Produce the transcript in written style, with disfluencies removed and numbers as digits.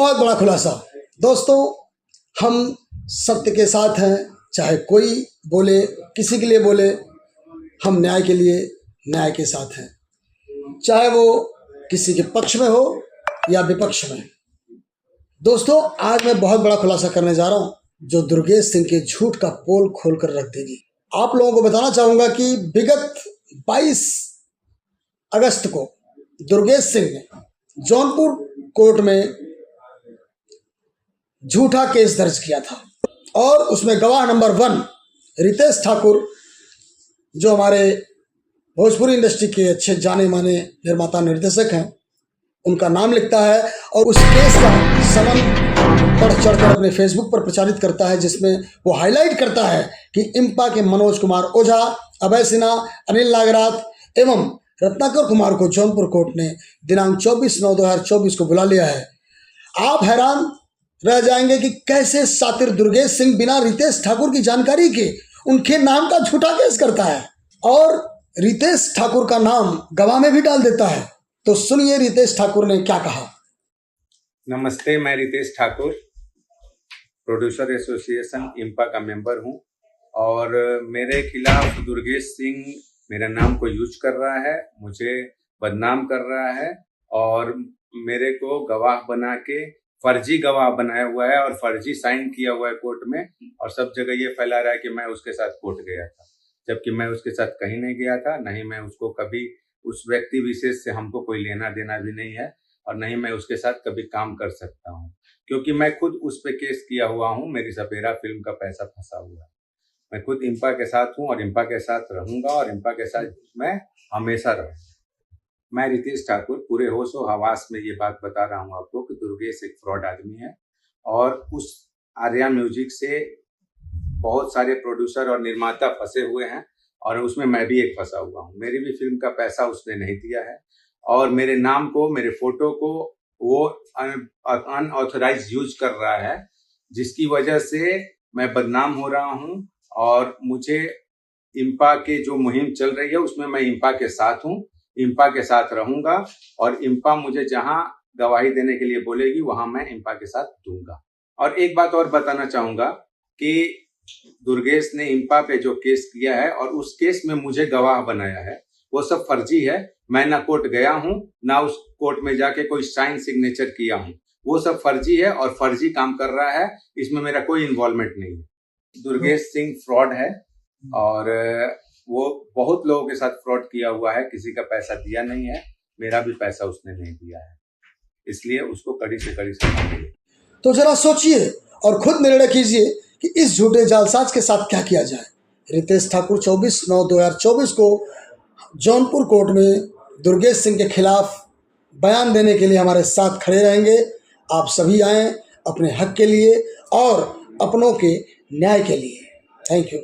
बहुत बड़ा खुलासा। दोस्तों, हम सत्य के साथ हैं, चाहे कोई बोले, किसी के लिए बोले, हम न्याय के लिए न्याय के साथ हैं, चाहे वो किसी के पक्ष में हो या विपक्ष में। दोस्तों, आज मैं बहुत बड़ा खुलासा करने जा रहा हूं जो दुर्गेश सिंह के झूठ का पोल खोलकर रख देगी। आप लोगों को बताना चाहूंगा कि विगत 22 अगस्त को दुर्गेश सिंह ने जौनपुर कोर्ट में झूठा केस दर्ज किया था और उसमें गवाह नंबर 1 रितेश ठाकुर, जो हमारे भोजपुरी इंडस्ट्री के अच्छे जाने माने निर्माता निर्देशक हैं, उनका नाम लिखता है और उस केस का समन बढ़ चढ़कर अपने फेसबुक पर प्रचारित करता है, जिसमें वो हाईलाइट करता है कि इम्पा के मनोज कुमार ओझा, अभय सिन्हा, अनिल नागराथ एवं रत्नाकर कुमार को जौनपुर कोर्ट ने दिनांक 24/9/2024 को बुला लिया है। आप हैरान रह जाएंगे कि कैसे सातिर दुर्गेश सिंह बिना रितेश ठाकुर की जानकारी के उनके नाम का झूठा केस करता है और रितेश ठाकुर का नाम गवाह में भी डाल देता है। तो सुनिए रितेश ठाकुर ने क्या कहा। नमस्ते, मैं रितेश ठाकुर, प्रोड्यूसर एसोसिएशन इम्पा का मेंबर हूं और मेरे खिलाफ दुर्गेश सिंह मेरा नाम को यूज कर रहा है, मुझे बदनाम कर रहा है और मेरे को गवाह बना के फर्जी गवाह बनाया हुआ है और फर्जी साइन किया हुआ है कोर्ट में, और सब जगह ये फैला रहा है कि मैं उसके साथ कोर्ट गया था, जबकि मैं उसके साथ कहीं नहीं गया था। नहीं, मैं उसको कभी, उस व्यक्ति विशेष से हमको कोई लेना देना भी नहीं है और नहीं मैं उसके साथ कभी काम कर सकता हूं, क्योंकि मैं खुद उस पे केस किया हुआ हूं। मेरी सपेरा फिल्म का पैसा फंसा हुआ है। मैं खुद इम्पा के साथ हूं और इम्पा के साथ रहूंगा और इम्पा के साथ मैं हमेशा रहूंगा। मैं रितेश ठाकुर पूरे होशो हवास में ये बात बता रहा हूं आपको कि दुर्गेश एक फ्रॉड आदमी है और उस आर्या म्यूजिक से बहुत सारे प्रोड्यूसर और निर्माता फंसे हुए हैं और उसमें मैं भी एक फंसा हुआ हूँ। मेरी भी फिल्म का पैसा उसने नहीं दिया है और मेरे नाम को, मेरे फोटो को वो अनऑथराइज यूज कर रहा है, जिसकी वजह से मैं बदनाम हो रहा हूँ और मुझे इम्पा के जो मुहिम चल रही है उसमें मैं इम्पा के साथ हूँ, इम्पा के साथ रहूंगा और इम्पा मुझे जहां गवाही देने के लिए बोलेगी वहां मैं इम्पा के साथ दूंगा। और एक बात और बताना चाहूंगा कि दुर्गेश ने इम्पा पे जो केस किया है और उस केस में मुझे गवाह बनाया है, वो सब फर्जी है। मैं ना कोर्ट गया हूं, ना उस कोर्ट में जाके कोई साइन सिग्नेचर किया हूं। वो सब फर्जी है और फर्जी काम कर रहा है, इसमें मेरा कोई इन्वॉल्वमेंट नहीं है। दुर्गेश सिंह फ्रॉड है और वो बहुत लोगों के साथ फ्रॉड किया हुआ है, किसी का पैसा दिया नहीं है, मेरा भी पैसा उसने नहीं दिया है, इसलिए उसको कड़ी से कड़ी सजा मिले। तो जरा सोचिए और खुद निर्णय कीजिए कि इस झूठे जालसाज के साथ क्या किया जाए। रितेश ठाकुर 24/9/2024 को जौनपुर कोर्ट में दुर्गेश सिंह के खिलाफ बयान देने के लिए हमारे साथ खड़े रहेंगे। आप सभी आएं अपने हक के लिए और अपनों के न्याय के लिए। Thank you.